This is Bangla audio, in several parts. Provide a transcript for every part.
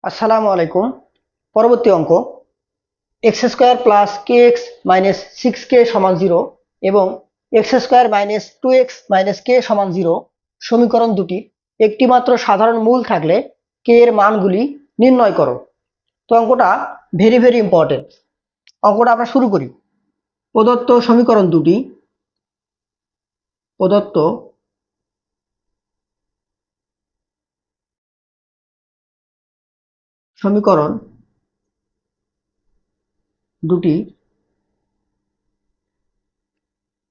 আসসালামু আলাইকুম। পরবর্তী অঙ্ক x square plus k x minus six k সমান জিরো এবং x square minus two x minus k সমান জিরো সমীকরণ দুটি একটি মাত্র সাধারণ মূল থাকলে কে এর মানগুলি নির্ণয় করো। তো অঙ্কটা ভেরি ভেরি ইম্পর্টেন্ট। অঙ্কটা আমরা শুরু করি। প্রদত্ত সমীকরণ দুটি প্রদত্ত সমীকরণ দুটি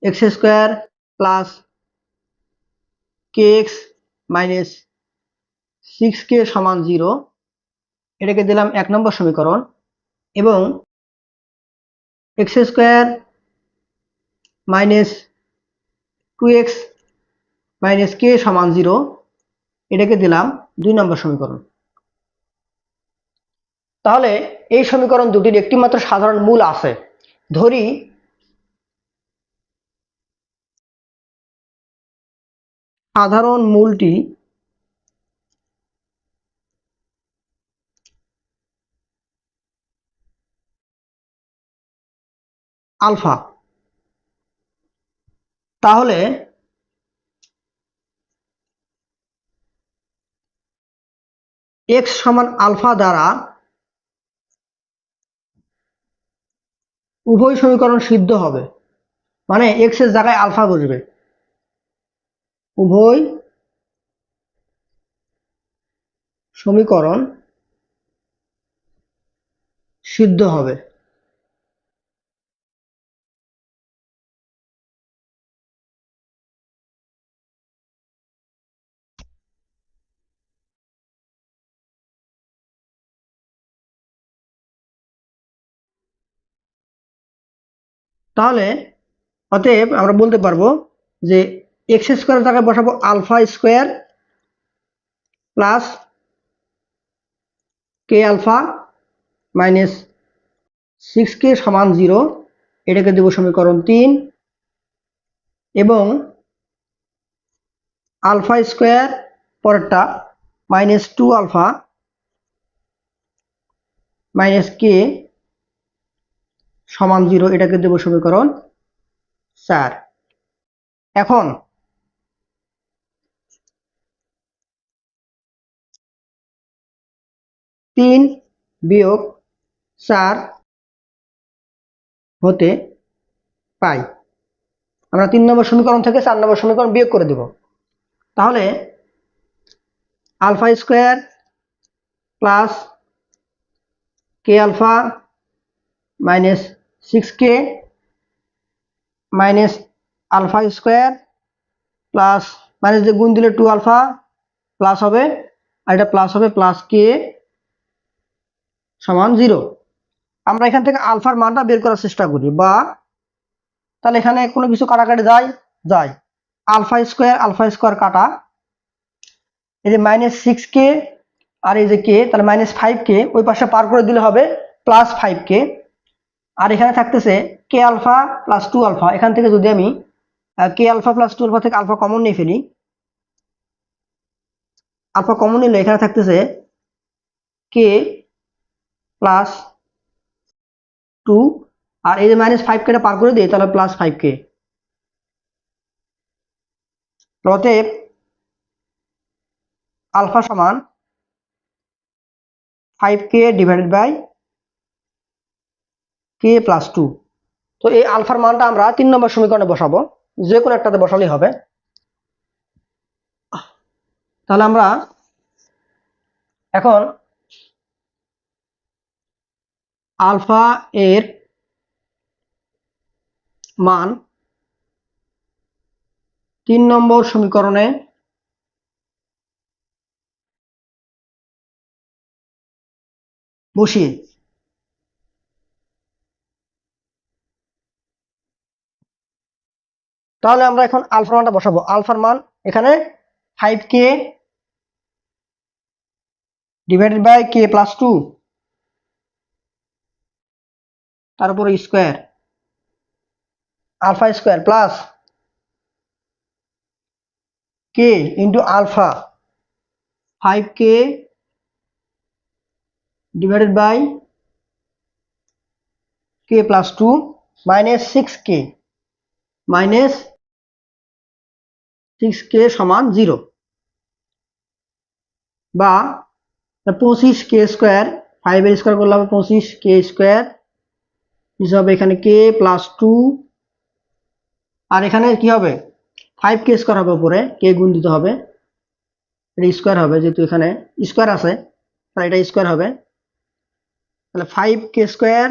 x square plus k x minus six k সমান জিরো, এটাকে দিলাম 1 নম্বর সমীকরণ, এবং x square minus two x minus k সমান জিরো, এটাকে দিলাম 2 নম্বর সমীকরণ। তাহলে এই সমীকরণ দুটির একটি মাত্র সাধারণ মূল আছে। ধরি সাধারণ মূলটি আলফা। তাহলে এক্স সমান আলফা দ্বারা উভয় সমীকরণ সিদ্ধ হবে, মানে এক্স এর জায়গায় আলফা বসবে। উভয় সমীকরণ সিদ্ধ হবে। তাহলে অতএব আমরা বলতে পারবো যে এক্স স্কোয়ার জায়গায় বসাবো alpha square plus k alpha minus six k সমান জিরো, এটাকে দেব সমীকরণ 3, এবং আলফা স্কোয়ার পরেরটা minus two alpha minus k সমান জিরো, এটাকে দেব সমীকরণ 4। এখন তিন বিয়োগ 4 হতে পাই আমরা 3 নম্বর সমীকরণ থেকে 4 নম্বর সমীকরণ বিয়োগ করে দেব। তাহলে alpha square plus k alpha minus six k minus alpha square plus minus দিয়ে গুণ দিলে টু আলফা প্লাস হবে, আর এটা প্লাস হবে প্লাস কে সমান জিরো। আমরা এখান থেকে আলফার মানটা বের করার চেষ্টা করি, বা তাহলে এখানে কোনো কিছু কাটাকাটি যায় যায় আলফা স্কোয়ার কাটা, এই যে মাইনাস সিক্স কে আর এই যে কে, তাহলে মাইনাস ফাইভ কে ওই পাশে পার করে দিলে হবে প্লাস ফাইভ কে। আর এখানে থাকতেছে কে আলফা প্লাস টু আলফা, এখান থেকে যদি আমি কে আলফা প্লাস টু আলফা থেকে আলফা কমন নিয়ে ফেলি, আলফা কমন নিলে এখানে থাকতেছে কে প্লাস টু, আর এই যে মাইনাস ফাইভ কেটা পার করে দিই তাহলে প্লাস ফাইভ কে। অতএব আলফা সমান five k divided by k plus two. তো এই আলফার মানটা আমরা 3 নম্বর সমীকরণে বসাবো, যে কোনো একটাতে বসালেই হবে। তাহলে আমরা এখন আলফা এর মান 3 নম্বর সমীকরণে বসিয়ে, তাহলে আমরা এখন আলফার মানটা বসাবো। আলফার মান এখানে five k divided by k plus two, তার উপরে square alpha square plus k into alpha five k divided by k plus 2 minus 6k minus 6k সমান 0, বা 25k স্কোয়ার, 5 এর স্কোয়ার করলে হবে 25k স্কোয়ার হিসাবে এখানে k প্লাস 2, আর এখানে কি হবে 5k স্কোয়ার হবে, উপরে k গুণ দিতে হবে, এটা স্কোয়ার হবে যেহেতু এখানে স্কোয়ার আছে, তাহলে এটা স্কোয়ার হবে, তাহলে 5k square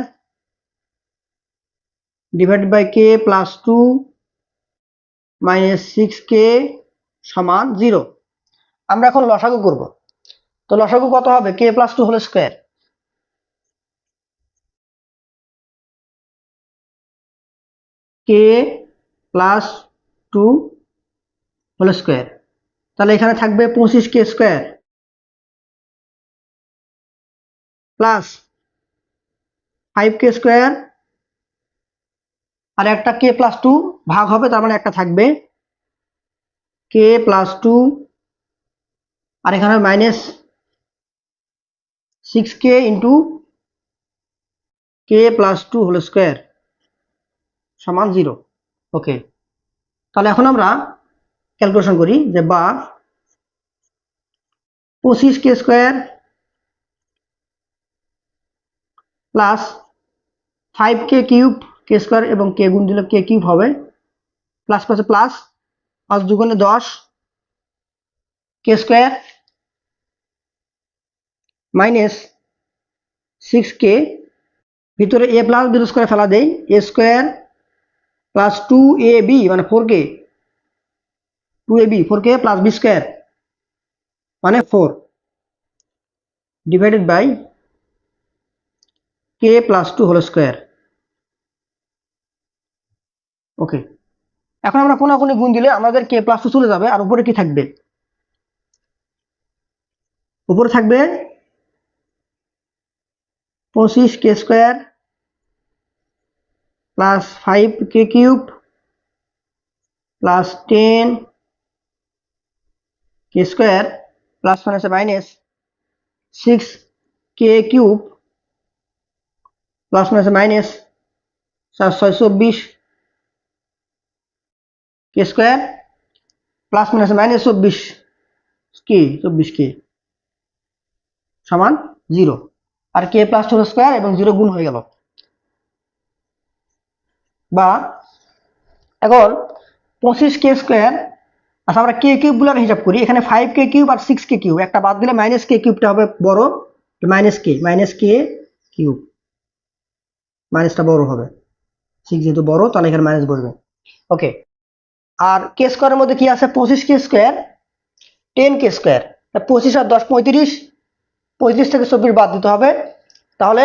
divided by k plus 2 minus 6k সমান 0। আমরা এখন লসাগু করব, তো লসাগু কত হবে k plus 2 whole square, k plus 2 whole square, তাহলে এখানে থাকবে 25k square plus 5k square, আর একটা k প্লাস 2 ভাগ হবে, তার মানে একটা থাকবে k প্লাস 2, আর এখানে minus 6k into k plus 2 whole square সমান 0। ওকে, তাহলে এখন আমরা ক্যালকুলেশন করি, যে বা 25k square plus 5k cube, k square এবং k গুণ দিলে k কিউব হবে, প্লাস প্লাসে প্লাস, 5 দুগুণে 10 k স্কোয়ার মাইনাস 6k, ভিতরে a প্লাস b স্কোয়ার ফেলা দেই, a স্কোয়ার প্লাস 2ab মানে 4k, 2ab 4k plus b square মানে 4 divided by k plus 2 whole square. Okay, এখন আমরা কোনাকুনি গুণ দিলে আমাদের k প্লাস 2 চলে যাবে, আর উপরে কি থাকবে, উপরে থাকবে 25k square plus 5k cube plus 10k square plus minus 6k cube plus minus 624 k square plus minus 24k সমান 0, আর k প্লাস 2 স্কোয়ার এবং 0 গুণ হয়ে গেল। বা এখন 25k স্কোয়ার, আচ্ছা আমরা k কিউব গুলো হিসাব করি, এখানে 5k কিউব আর 6k কিউব, একটা বাদ দিলে মাইনাস k কিউবটা হবে বড়, মাইনাস k কিউব, মাইনাসটা বড় হবে, 6 যেহেতু বড় তাহলে এখানে মাইনাস বসবে। ওকে, আর k স্কোয়ারের মধ্যে কি আছে 25k স্কোয়ার 10k স্কোয়ার, 25 আর 10 35, 35 থেকে 24 বাদ দিতে হবে, তাহলে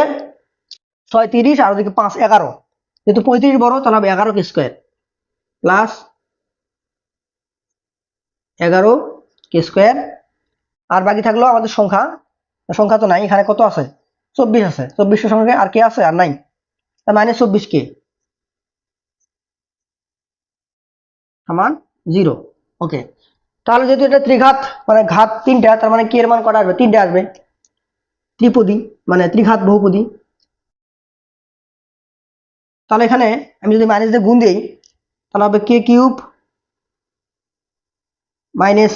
6 30 আর ওদিকে 5 11, যেহেতু 35 বড় তাহলে হবে 11k square plus 11k square, আর বাকি থাকলো আমাদের সংখ্যা, সংখ্যা তো নাই এখানে, কত আছে 24 আছে, 24 সঙ্গে আর কে আছে আর নাই, মাইনাস 24k সমান 0। ওকে, তাহলে যেহেতু এটা ত্রিঘাত মানে ঘাত তিনটা, তার মানে কে এর মান কটা আসবে, তিনটে আসবে, ত্রিপদী মানে ত্রিঘাত বহুপদী। তাহলে এখানে আমি যদি মাইনাস দিয়ে গুণ দিই, তাহলে হবে k cube minus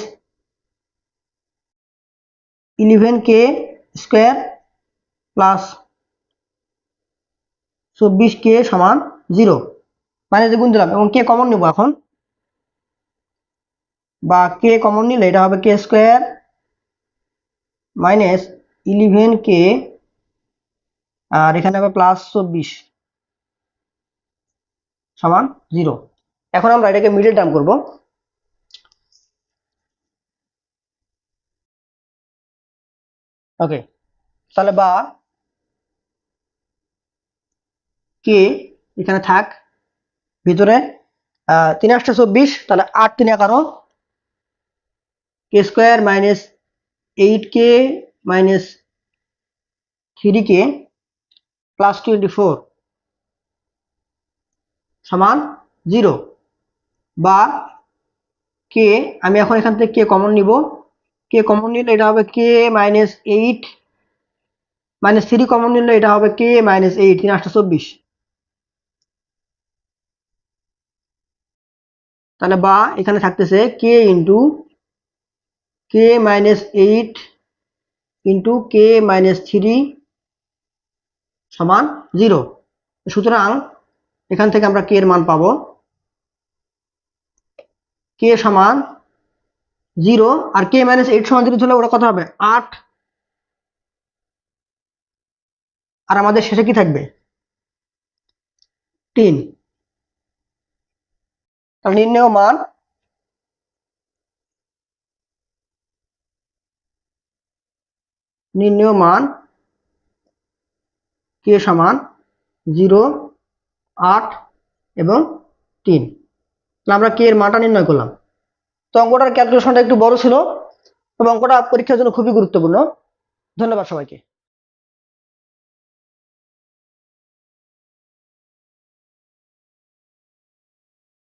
11k square plus 24k সমান 0, মাইনাস দিয়ে গুণ দিলাম এবং k কমন নেব এখন, বা k কমন নিলে এটা হবে k স্কোয়ার মাইনাস 11k, আর এখানে হবে প্লাস 24 সমান 0। এখন আমরা এটাকে মিডল টার্ম করব, ওকে, তাহলে বা কে এখানে থাক, ভিতরে 3 8 24, তাহলে 8 3 11, k square minus 8k minus 3k plus 24 সমান 0, বা কে আমি এখন এখান থেকে কে কমন নিব, কে কমন নিলে এটা হবে k মাইনাস 8 -3 কমন নিলে এটা হবে কে -8, 3 8 24। তাহলে বা এখানে থাকতেছে কে ইন্টু কে -8 ইন্টু কে -3 সমান 0। সুতরাং এখান থেকে আমরা কে এর মান পাবো কে সমান 0, আর কে -8 সমান 0 হলে ওটা কত হবে 8, আর আমাদের শেষে কি থাকবে 3। তাহলে নির্ণেয় মান কে সমান 0, 8 এবং 3। তাহলে আমরা কে এর মানটা নির্ণয় করলাম। তো অঙ্কটার ক্যালকুলেশনটা একটু বড় ছিল, তবে অঙ্কটা পরীক্ষার জন্য খুবই গুরুত্বপূর্ণ। ধন্যবাদ সবাইকে।